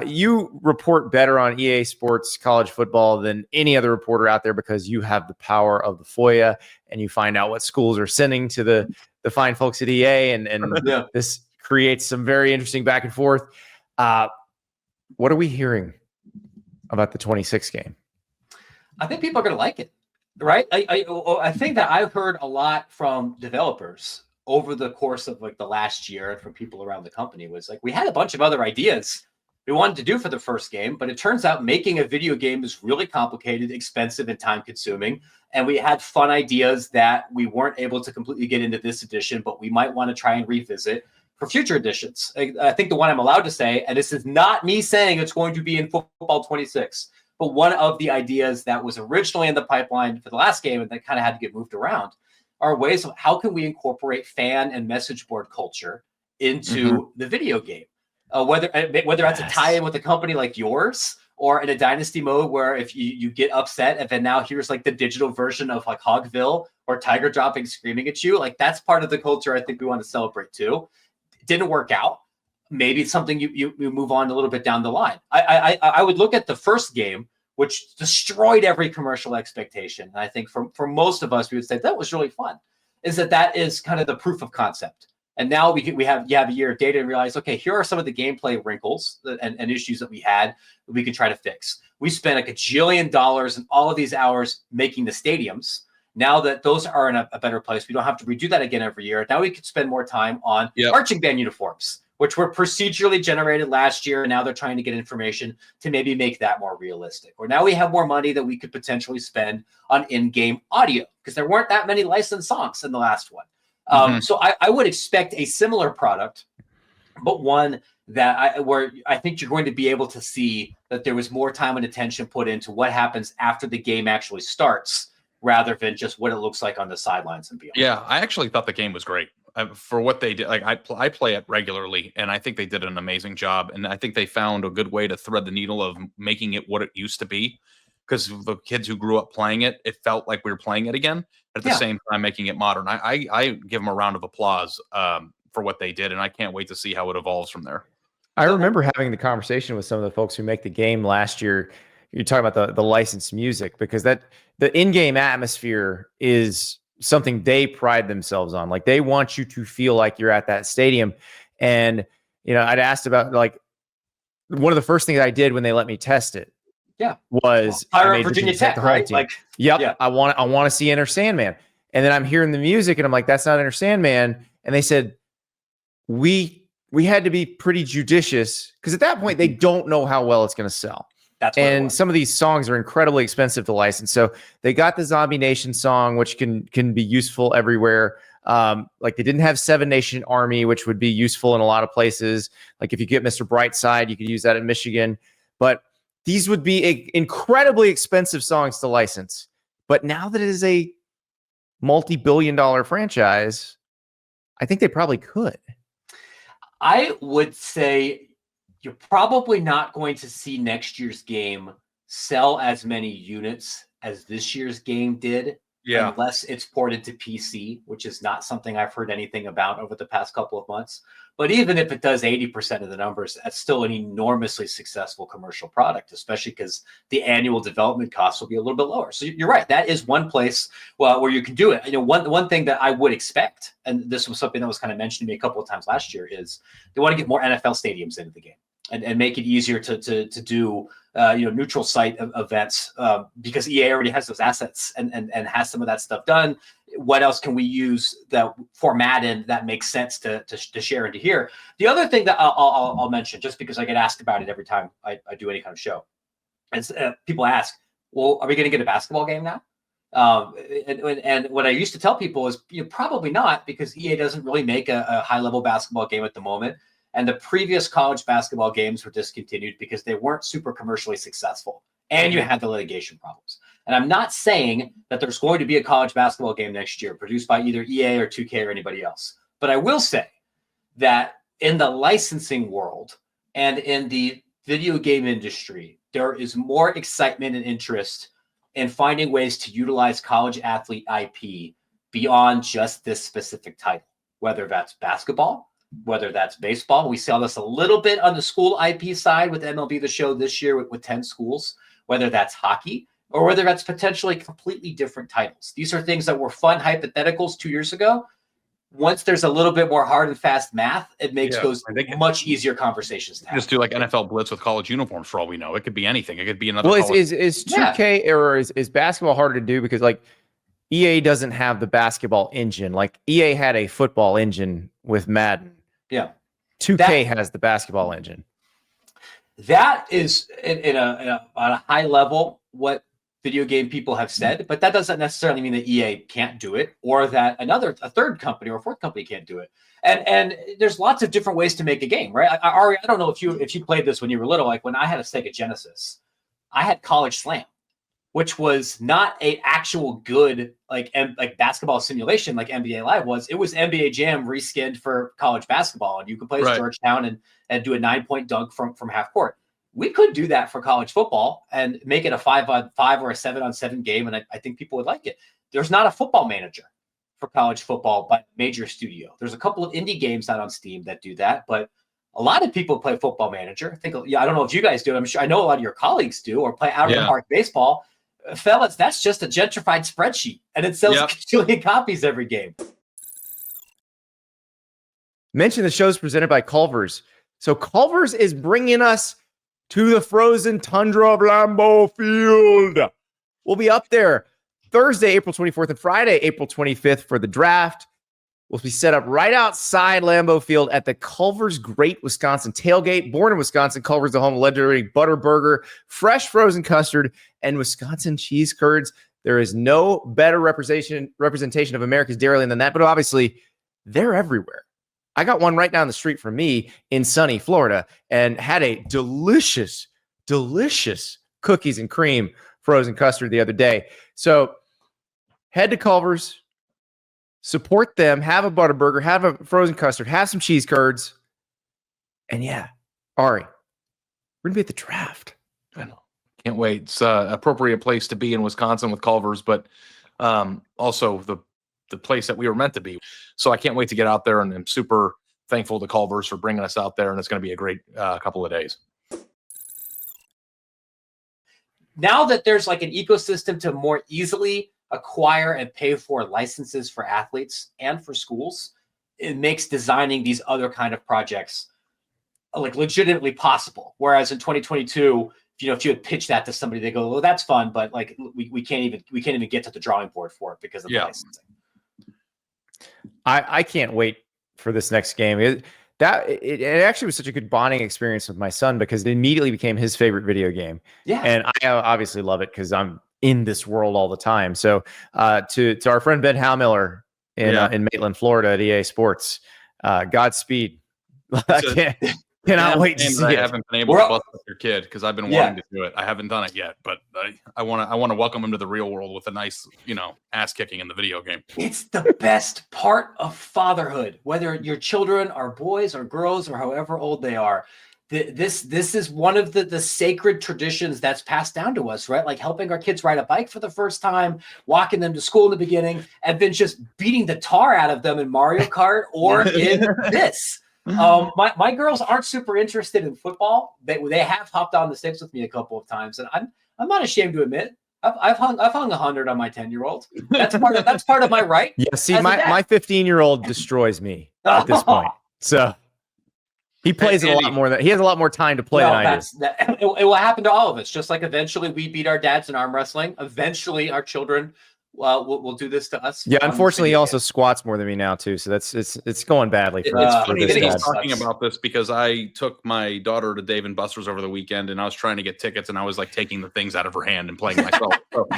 You report better on EA Sports college football than any other reporter out there because you have the power of the FOIA and you find out what schools are sending to the fine folks at EA. And Yeah. This creates some very interesting back and forth. What are we hearing about the 26 game? I think people are going to like it, right? I think that I've heard a lot from developers over the course of like the last year and from people around the company was like, we had a bunch of other ideas we wanted to do for the first game, but it turns out making a video game is really complicated, expensive, and time consuming. And we had fun ideas that we weren't able to completely get into this edition, but we might want to try and revisit for future editions. I think the one I'm allowed to say, and this is not me saying it's going to be in Football 26, but one of the ideas that was originally in the pipeline for the last game and that kind of had to get moved around are ways of how can we incorporate fan and message board culture into the video game, whether that's a tie-in with a company like yours or in a dynasty mode where if you get upset and then now here's like the digital version of like Hogville or Tiger dropping screaming at you, like that's part of the culture I think we want to celebrate too. It didn't work out. Maybe it's something you move on a little bit down the line. I would look at the first game, which destroyed every commercial expectation. And I think for most of us, we would say that was really fun, is that is kind of the proof of concept. And now you have a year of data and realize, okay, here are some of the gameplay wrinkles and issues that we had that we can try to fix. We spent like $1 jillion and all of these hours making the stadiums. Now that those are in a better place, we don't have to redo that again every year. Now we could spend more time on marching band uniforms, which were procedurally generated last year. And now they're trying to get information to maybe make that more realistic. Or now we have more money that we could potentially spend on in-game audio because there weren't that many licensed songs in the last one. So I would expect a similar product, but one that where I think you're going to be able to see that there was more time and attention put into what happens after the game actually starts rather than just what it looks like on the sidelines and beyond. Yeah, I actually thought the game was great. For what they did. Like I play it regularly, and I think they did an amazing job. And I think they found a good way to thread the needle of making it what it used to be. Because the kids who grew up playing it, it felt like we were playing it again. At the same time, making it modern. I give them a round of applause for what they did, and I can't wait to see how it evolves from there. I remember having the conversation with some of the folks who make the game last year. You're talking about the licensed music because the in-game atmosphere is something they pride themselves on. Like they want you to feel like you're at that stadium. And, I'd asked about like one of the first things I did when they let me test it. Was Virginia Tech, right? Like, I want to see Enter Sandman. And then I'm hearing the music and I'm like, that's not Enter Sandman. And they said, we had to be pretty judicious because at that point they don't know how well it's going to sell. And some of these songs are incredibly expensive to license. So they got the Zombie Nation song, which can be useful everywhere. Like they didn't have Seven Nation Army, which would be useful in a lot of places. Like if you get Mr. Brightside, you could use that in Michigan. But these would be incredibly expensive songs to license. But now that it is a multi-billion-dollar franchise, I think they probably could. I would say you're probably not going to see next year's game sell as many units as this year's game did, unless it's ported to PC, which is not something I've heard anything about over the past couple of months. But even if it does 80% of the numbers, that's still an enormously successful commercial product, especially because the annual development costs will be a little bit lower. So you're right. That is one place where you can do it. One thing that I would expect, and this was something that was kind of mentioned to me a couple of times last year, is they want to get more NFL stadiums into the game. And make it easier to do neutral site events because EA already has those assets and has some of that stuff done. What else can we use that format in that makes sense to share into here? The other thing that I'll mention, just because I get asked about it every time I do any kind of show, is people ask, well, are we going to get a basketball game now? And what I used to tell people is probably not, because EA doesn't really make a high-level basketball game at the moment. And the previous college basketball games were discontinued because they weren't super commercially successful. And you had the litigation problems. And I'm not saying that there's going to be a college basketball game next year produced by either EA or 2K or anybody else. But I will say that in the licensing world and in the video game industry, there is more excitement and interest in finding ways to utilize college athlete IP beyond just this specific title, whether that's basketball, whether that's baseball. We saw this a little bit on the school IP side with MLB The Show this year with 10 schools, whether that's hockey or whether that's potentially completely different titles. These are things that were fun hypotheticals 2 years ago. Once there's a little bit more hard and fast math, it makes those much easier conversations to have. Just do like NFL Blitz with college uniforms for all we know. It could be anything. It could be another. Well, is 2K or is basketball harder to do because like EA doesn't have the basketball engine. Like EA had a football engine with Madden. Yeah, 2K has the basketball engine. That is on a high level what video game people have said, but that doesn't necessarily mean that EA can't do it or that a third company or a fourth company can't do it. And there's lots of different ways to make a game, right? Ari, I don't know if you played this when you were little. Like when I had a Sega Genesis, I had College Slam, which was not a actual good like basketball simulation like NBA Live was. It was NBA Jam reskinned for college basketball, and you could play as Georgetown and do a 9-point dunk from half court. We could do that for college football and make it a 5-on-5 or a 7-on-7 game, and I think people would like it. There's not a football manager for college football by a major studio. There's a couple of indie games out on Steam that do that, but a lot of people play Football Manager. I don't know if you guys do. I know a lot of your colleagues do, or play Out of the Park Baseball. Fellas, that's just a gentrified spreadsheet, and it sells a million copies every game. Mention the show's presented by Culver's. So Culver's is bringing us to the frozen tundra of Lambeau Field. We'll be up there Thursday, April 24th, and Friday, April 25th for the draft. We'll be set up right outside Lambeau Field at the Culver's Great Wisconsin Tailgate. Born in Wisconsin, Culver's the home of legendary ButterBurger, fresh frozen custard, and Wisconsin cheese curds. There is no better representation of America's Dairyland than that, but obviously they're everywhere. I got one right down the street from me in sunny Florida and had a delicious, delicious cookies and cream frozen custard the other day. So head to Culver's, support them, have a ButterBurger, have a frozen custard, have some cheese curds. And yeah, Ari, we're going to be at the draft. I know. Can't wait. It's an appropriate place to be in Wisconsin with Culver's, but also the place that we were meant to be. So I can't wait to get out there, and I'm super thankful to Culver's for bringing us out there, and it's going to be a great couple of days. Now that there's like an ecosystem to more easily acquire and pay for licenses for athletes and for schools, it makes designing these other kind of projects like legitimately possible. Whereas in 2022, if you had pitched that to somebody, they go, well, that's fun, but like we can't even get to the drawing board for it because of the licensing. I can't wait for this next game. It actually was such a good bonding experience with my son because it immediately became his favorite video game. Yeah. And I obviously love it because I'm in this world all the time. So to our friend Ben Howmiller in Maitland, Florida at EA Sports, Godspeed. Cannot wait to see it. I haven't been able to bust with your kid because I've been wanting to do it. I haven't done it yet, but I want to welcome him to the real world with a nice, ass kicking in the video game. It's the best part of fatherhood, whether your children are boys or girls or however old they are. This is one of the sacred traditions that's passed down to us, right? Like helping our kids ride a bike for the first time, walking them to school in the beginning, and then just beating the tar out of them in Mario Kart or in this. My girls aren't super interested in football. They have hopped on the sticks with me a couple of times, and I'm not ashamed to admit I've hung 100 on my 10-year-old. That's part of my right. Yeah, see, my 15-year-old destroys me at this point. So he plays a lot more he has a lot more time to play than I do. It will happen to all of us. Just like eventually we beat our dads in arm wrestling. Eventually our children we'll do this to us. Yeah, unfortunately, he also squats more than me now too. So it's going badly. It's funny that he's talking about this because I took my daughter to Dave & Buster's over the weekend, and I was trying to get tickets, and I was like taking the things out of her hand and playing myself. So